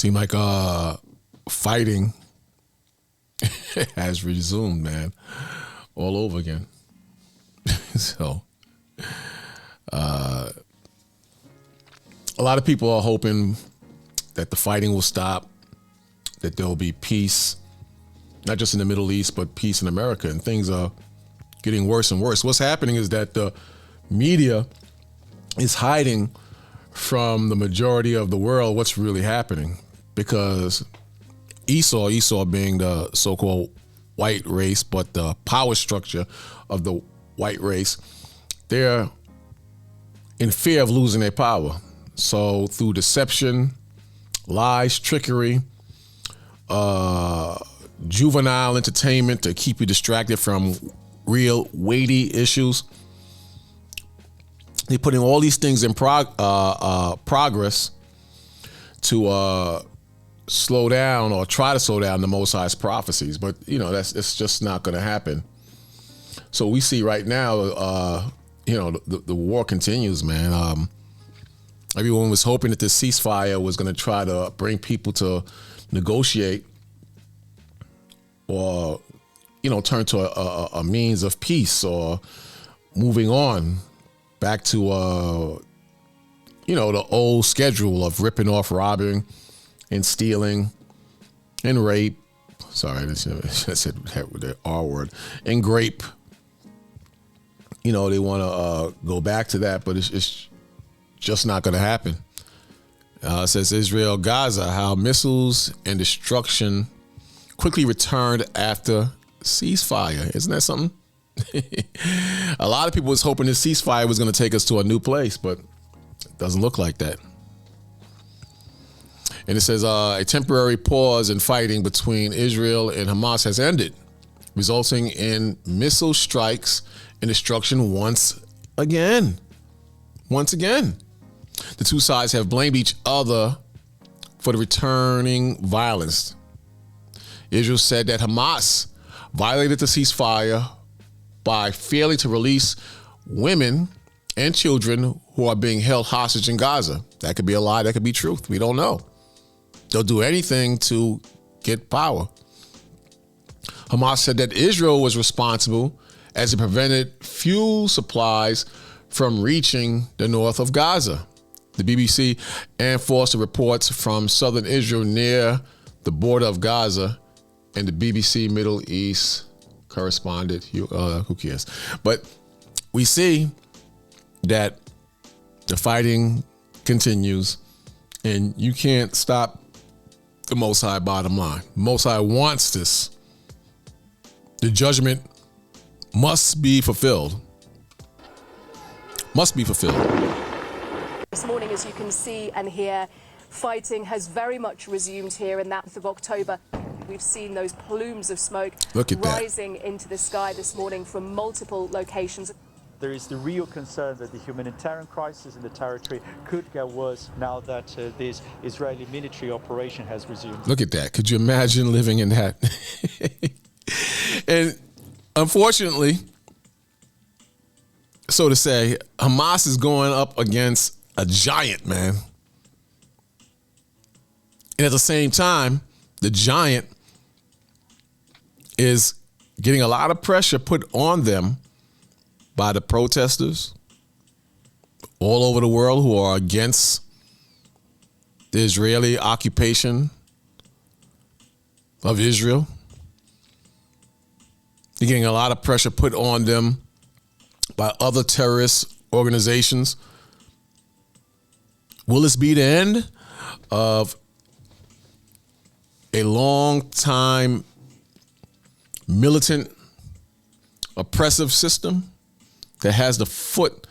Seem like fighting has resumed, man, all over again. So a lot of people are hoping that the fighting will stop, that there will be peace, not just in the Middle East, but peace in America. And things are getting worse and worse. What's happening is that the media is hiding from the majority of the world what's really happening, because Esau being the so-called white race, but the power structure of the white race, they're in fear of losing their power. So through deception, lies, trickery, juvenile entertainment to keep you distracted from real weighty issues, they're putting all these things in progress to slow down or try to slow down the Most High's prophecies. But, it's just not going to happen. So we see right now, the war continues, man. Everyone was hoping that the ceasefire was going to try to bring people to negotiate or, turn to a means of peace or moving on back to, the old schedule of ripping off, robbing, and stealing, and rape. Sorry, I said the R word. And grape. They want to go back to that, but it's just not going to happen. It says Israel, Gaza, how missiles and destruction quickly returned after ceasefire. Isn't that something? A lot of people was hoping this ceasefire was going to take us to a new place, but it doesn't look like that. And it says a temporary pause in fighting between Israel and Hamas has ended, resulting in missile strikes and destruction once again. The two sides have blamed each other for the returning violence. Israel said that Hamas violated the ceasefire by failing to release women and children who are being held hostage in Gaza. That could be a lie, that could be truth. We don't know. They'll do anything to get power. Hamas said that Israel was responsible as it prevented fuel supplies from reaching the north of Gaza. The BBC and Foster reports from southern Israel near the border of Gaza, and the BBC Middle East correspondent, who cares? But we see that the fighting continues, and you can't stop the Most High, bottom line. Most High wants this. The judgment must be fulfilled. Must be fulfilled. This morning, as you can see and hear, fighting has very much resumed here in that month of October. We've seen those plumes of smoke rising into the sky this morning from multiple locations. There is the real concern that the humanitarian crisis in the territory could get worse now that this Israeli military operation has resumed. Look at that. Could you imagine living in that? And unfortunately, so to say, Hamas is going up against a giant, man. And at the same time, the giant is getting a lot of pressure put on them by the protesters all over the world who are against the Israeli occupation of Israel. They're getting a lot of pressure put on them by other terrorist organizations. Will this be the end of a long time militant, oppressive system that has the foot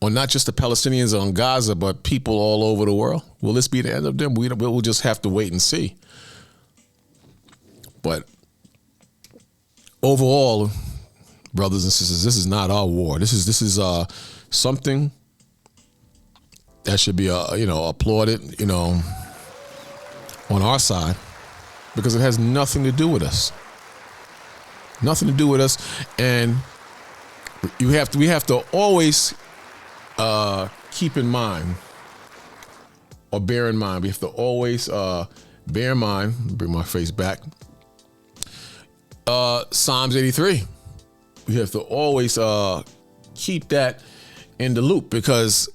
on not just the Palestinians on Gaza, but people all over the world? Will this be the end of them? We'll just have to wait and see. But overall, brothers and sisters, this is not our war. This is something that should be applauded, on our side, because it has nothing to do with us. Nothing to do with us, and we have to always keep in mind or bear in mind. We have to always bear in mind, bring my face back, Psalms 83. We have to always keep that in the loop, because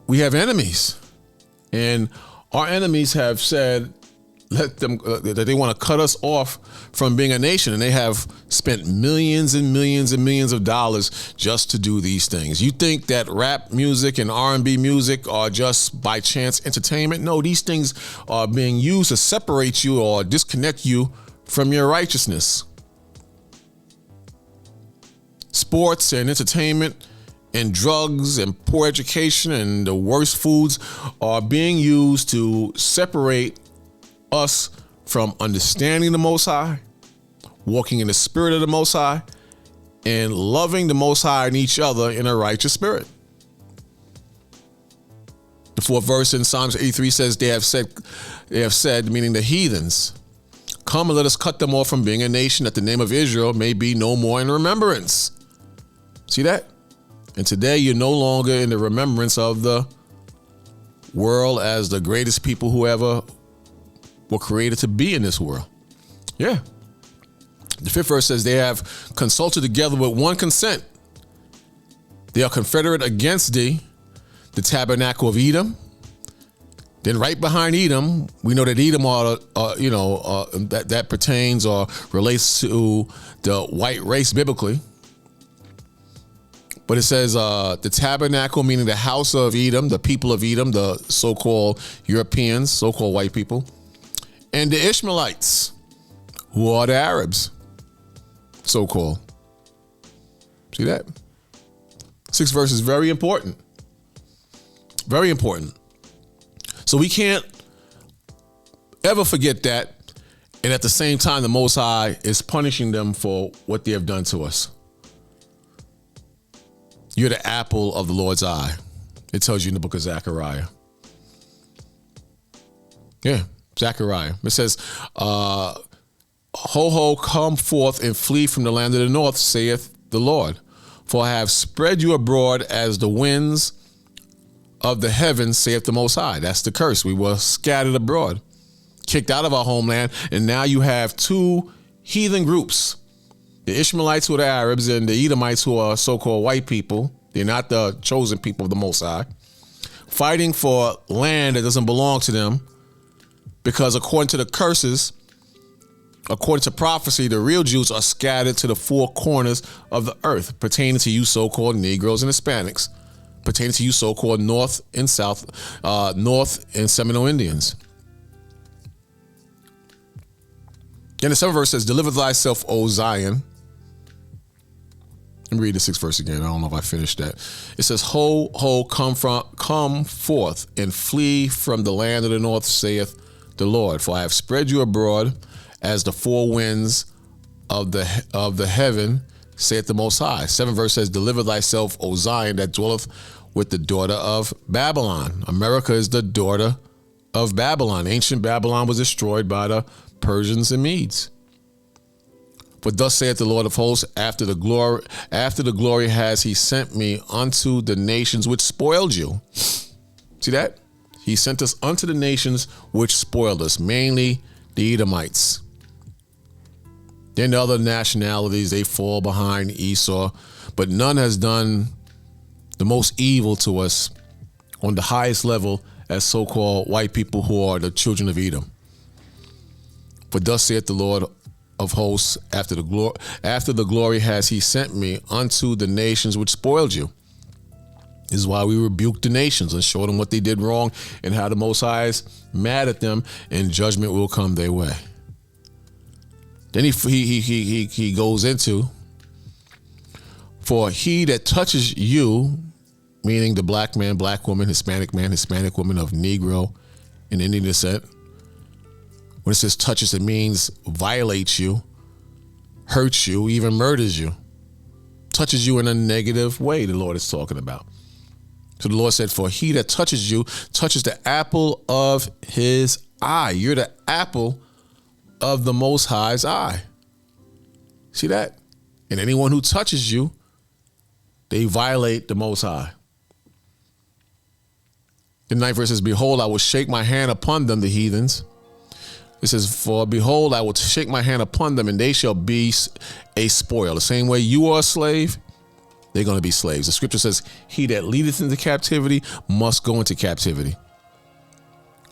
we have enemies, and our enemies have said that they want to cut us off from being a nation, and they have spent millions and millions and millions of dollars just to do these things. You think that rap music and R&B music are just by chance entertainment? No, these things are being used to separate you or disconnect you from your righteousness. Sports and entertainment and drugs and poor education and the worst foods are being used to separate us from understanding the Most High, walking in the spirit of the Most High, and loving the Most High and each other in a righteous spirit. The fourth verse in Psalms 83 says, they have said, meaning the heathens, come and let us cut them off from being a nation, that the name of Israel may be no more in remembrance. See that? And today you're no longer in the remembrance of the world as the greatest people who ever were created to be in this world. Yeah. The fifth verse says, they have consulted together with one consent. They are confederate against thee, the tabernacle of Edom. Then right behind Edom, we know that Edom that pertains or relates to the white race biblically. But it says the tabernacle, meaning the house of Edom, the people of Edom, the so-called Europeans, so-called white people, and the Ishmaelites, who are the Arabs, so-called. See that? Sixth verse is very important. Very important. So we can't ever forget that. And at the same time, the Most High is punishing them for what they have done to us. You're the apple of the Lord's eye. It tells you in the book of Zechariah. Yeah, Zechariah. It says, ho, ho, come forth and flee from the land of the north, saith the Lord. For I have spread you abroad as the winds of the heavens, saith the Most High. That's the curse. We were scattered abroad, kicked out of our homeland, and now you have two heathen groups. The Ishmaelites, who are the Arabs, and the Edomites, who are so-called white people. They're not the chosen people of the Most High, fighting for land that doesn't belong to them, because according to the curses, according to prophecy, the real Jews are scattered to the four corners of the earth, pertaining to you so-called Negroes and Hispanics, pertaining to you so-called North and Seminole Indians. Then the seventh verse says, deliver thyself, O Zion. Let me read the sixth verse again. I don't know if I finished that. It says, ho, ho, come forth and flee from the land of the north, saith the Lord. For I have spread you abroad as the four winds of the heaven, saith the Most High. Seventh verse says, deliver thyself, O Zion, that dwelleth with the daughter of Babylon. America is the daughter of Babylon. Ancient Babylon was destroyed by the Persians and Medes. But thus saith the Lord of hosts, after the glory has he sent me unto the nations which spoiled you. See that? He sent us unto the nations which spoiled us, mainly the Edomites. Then the other nationalities, they fall behind Esau, but none has done the most evil to us on the highest level as so-called white people who are the children of Edom. For thus saith the Lord of hosts, after the glory has he sent me unto the nations which spoiled you. This is why we rebuke the nations and show them what they did wrong and how the Most High is mad at them, and judgment will come their way. Then he goes into, for he that touches you, meaning the black man, black woman, Hispanic woman of Negro and Indian descent. When it says touches, it means violates you, hurts you, even murders you. Touches you in a negative way, the Lord is talking about. So the Lord said, for he that touches you, touches the apple of his eye. You're the apple of the Most High's eye. See that? And anyone who touches you, they violate the Most High. The 9th verse says, behold, I will shake my hand upon them, the heathens. It says, for behold, I will shake my hand upon them, and they shall be a spoil. The same way you are a slave, they're going to be slaves. The scripture says, he that leadeth into captivity must go into captivity.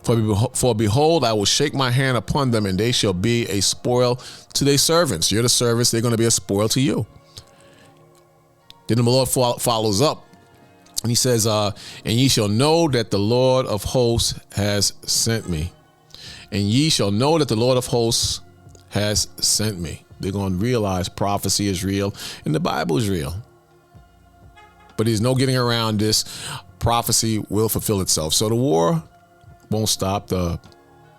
For behold, I will shake my hand upon them, and they shall be a spoil to their servants. You're the servants, they're going to be a spoil to you. Then the Lord follows up, and he says, and ye shall know that the Lord of hosts has sent me. And ye shall know that the Lord of hosts has sent me. They're going to realize prophecy is real and the Bible is real. But there's no getting around this. Prophecy will fulfill itself. So the war won't stop. The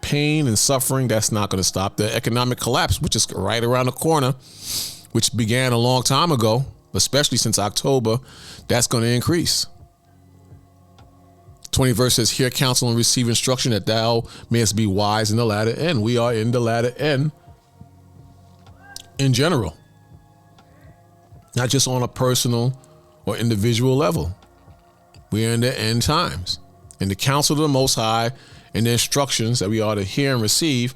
pain and suffering, that's not going to stop. The economic collapse, which is right around the corner, which began a long time ago, especially since October, that's going to increase. 20 verse says, hear counsel and receive instruction that thou mayest be wise in the latter end. We are in the latter end in general, not just on a personal or individual level. We are in the end times, and the counsel of the Most High and the instructions that we ought to hear and receive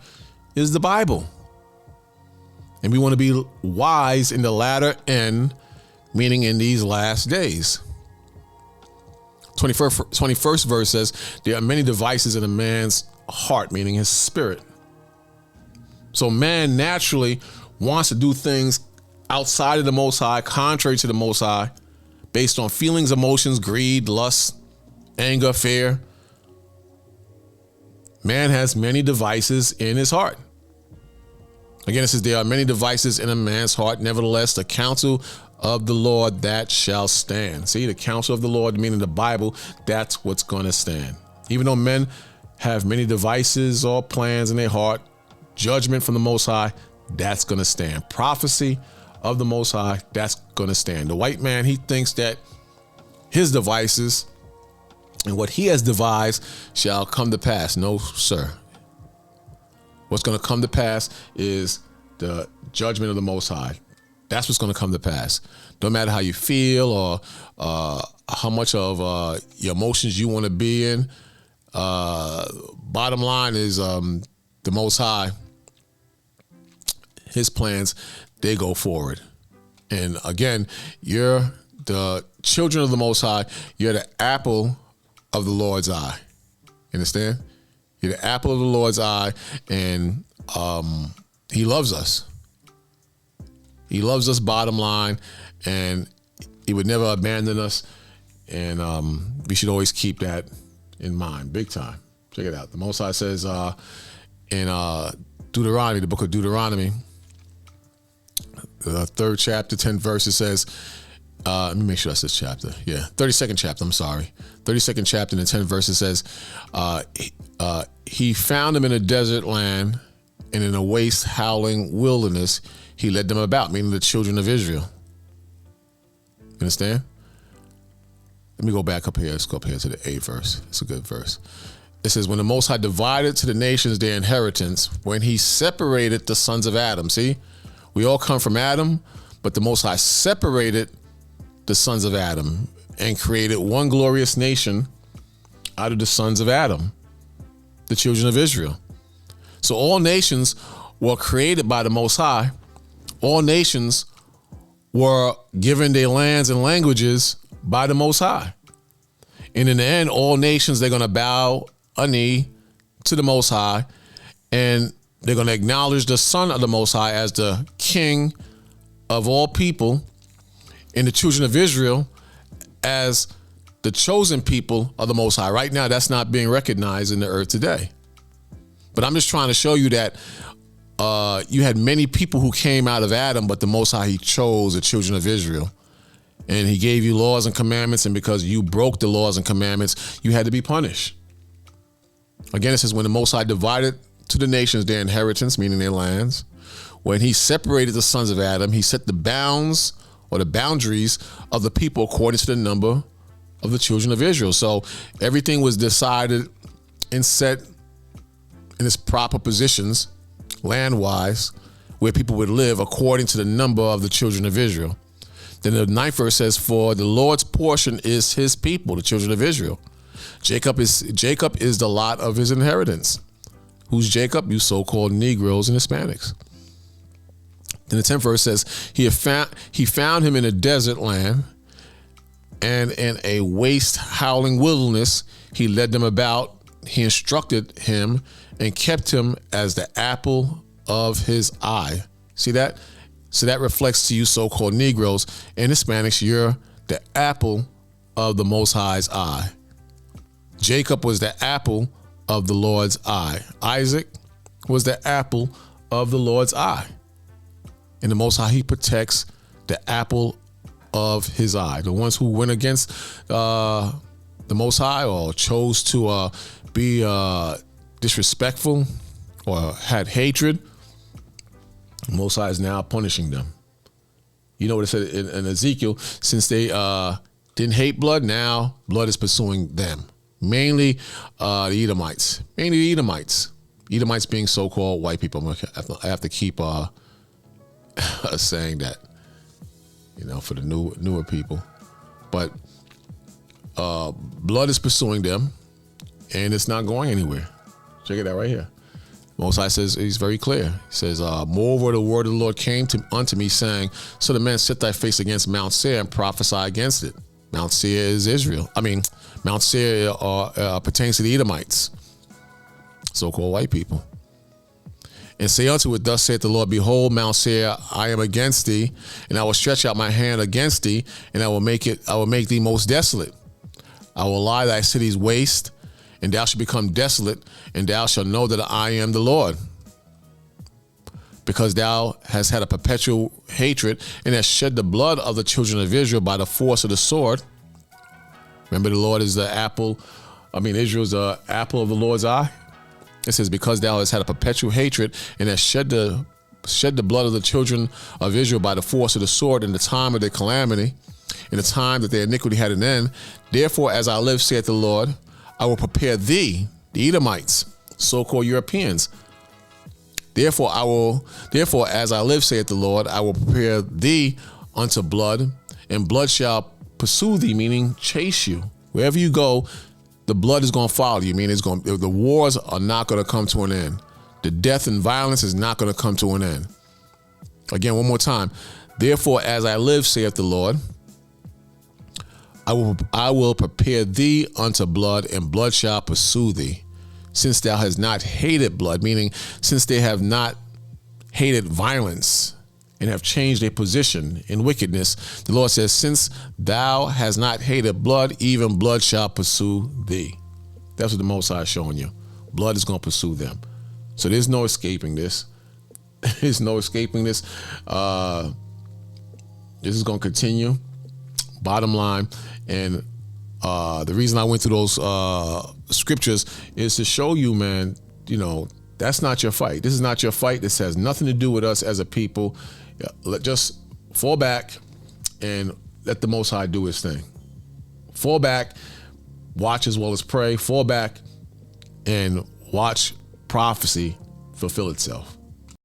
is the Bible. And we want to be wise in the latter end, meaning in these last days. 21st verse says, there are many devices in a man's heart, meaning his spirit. So man naturally wants to do things outside of the Most High, contrary to the Most High, based on feelings, emotions, greed, lust, anger, fear. Man has many devices in his heart. Again, it says there are many devices in a man's heart. Nevertheless, the counsel of the Lord that shall stand. See, the counsel of the Lord, meaning the Bible, that's what's going to stand. Even though men have many devices or plans in their heart, judgment from the Most High, that's going to stand. Prophecy of the Most High, that's going to stand. The white man, he thinks that his devices and what he has devised shall come to pass. No, sir. What's going to come to pass is the judgment of the Most High. That's what's going to come to pass. No matter how you feel or how much of your emotions you want to be in. Bottom line is the Most High, his plans, they go forward. And again, you're the children of the Most High. You're the apple of the Lord's eye. You understand? You're the apple of the Lord's eye, and he loves us. He loves us, bottom line, and he would never abandon us. And we should always keep that in mind, big time. Check it out. The Most High says in Deuteronomy, the book of Deuteronomy, the 3rd chapter, 10th verse, it says, let me make sure that's this chapter. Yeah, 32nd chapter, I'm sorry. 32nd chapter, and the 10th verse, it says, he found them in a desert land and in a waste howling wilderness. He led them about, meaning the children of Israel. You understand? Let me go back up here. Let's go up here to the 8th verse. It's a good verse. It says, when the Most High divided to the nations their inheritance, when he separated the sons of Adam. See, we all come from Adam, but the Most High separated the sons of Adam and created one glorious nation out of the sons of Adam, the children of Israel. So all nations were created by the Most High. All nations were given their lands and languages by the Most High. And in the end, all nations, they're going to bow a knee to the Most High, and they're going to acknowledge the Son of the Most High as the King of all people, and the children of Israel as the chosen people of the Most High. Right now, that's not being recognized in the earth today. But I'm just trying to show you that you had many people who came out of Adam, but the Most High, he chose the children of Israel. And he gave you laws and commandments, and because you broke the laws and commandments, you had to be punished. Again, it says, when the Most High divided to the nations their inheritance, meaning their lands, when he separated the sons of Adam, he set the bounds or the boundaries of the people according to the number of the children of Israel. So everything was decided and set in its proper positions, land-wise, where people would live according to the number of the children of Israel. Then the 9th verse says, for the Lord's portion is his people, the children of Israel. Jacob is the lot of his inheritance. Who's Jacob? You so-called Negroes and Hispanics. Then the 10th verse says, he found him in a desert land, and in a waste howling wilderness. He led them about. He instructed him and kept him as the apple of his eye. See that? So that reflects to you so-called Negroes and Hispanics. You're the apple of the Most High's eye. Jacob was the apple of the Lord's eye. Isaac was the apple of the Lord's eye. And the Most High, he protects the apple of his eye. The ones who went against the Most High or chose to be disrespectful or had hatred, the Most High is now punishing them. You know what it said in Ezekiel? Since they didn't hate blood, now blood is pursuing them. Mainly the Edomites. Mainly the Edomites. Edomites being so-called white people. I have to keep saying that, for the newer people. But blood is pursuing them, and it's not going anywhere. Check it out right here. Most High says, he's very clear. He says, moreover, the word of the Lord came unto me, saying, so the man set thy face against Mount Seir and prophesy against it. Mount Seir is Israel. Mount Seir pertains to the Edomites, so-called white people. And say unto it, thus saith the Lord, behold, Mount Seir, I am against thee, and I will stretch out my hand against thee, and I will make thee most desolate. I will lie thy cities waste, and thou shalt become desolate, and thou shalt know that I am the Lord. Because thou hast had a perpetual hatred, and hast shed the blood of the children of Israel by the force of the sword. Remember, the Lord is the apple. Israel's the apple of the Lord's eye. It says, because thou hast had a perpetual hatred, and hast shed the blood of the children of Israel by the force of the sword in the time of their calamity, in the time that their iniquity had an end. Therefore, as I live, saith the Lord, I will prepare thee, the Edomites, so-called Europeans. Therefore, as I live, saith the Lord, I will prepare thee unto blood, and blood shall pursue thee, meaning chase you. Wherever you go, the blood is going to follow you. The wars are not going to come to an end. The death and violence is not going to come to an end. Again, one more time. Therefore, as I live, saith the Lord, I will prepare thee unto blood, and blood shall pursue thee. Since thou hast not hated blood, meaning since they have not hated violence and have changed their position in wickedness, the Lord says, since thou hast not hated blood, even blood shall pursue thee. That's what the Most High is showing you. Blood is going to pursue them. So there's no escaping this. There's no escaping this. This is going to continue. Bottom line. And the reason I went through those scriptures is to show you, man, that's not your fight. This is not your fight. This has nothing to do with us as a people. Just fall back and let the Most High do his thing. Fall back, watch as well as pray. Fall back and watch prophecy fulfill itself.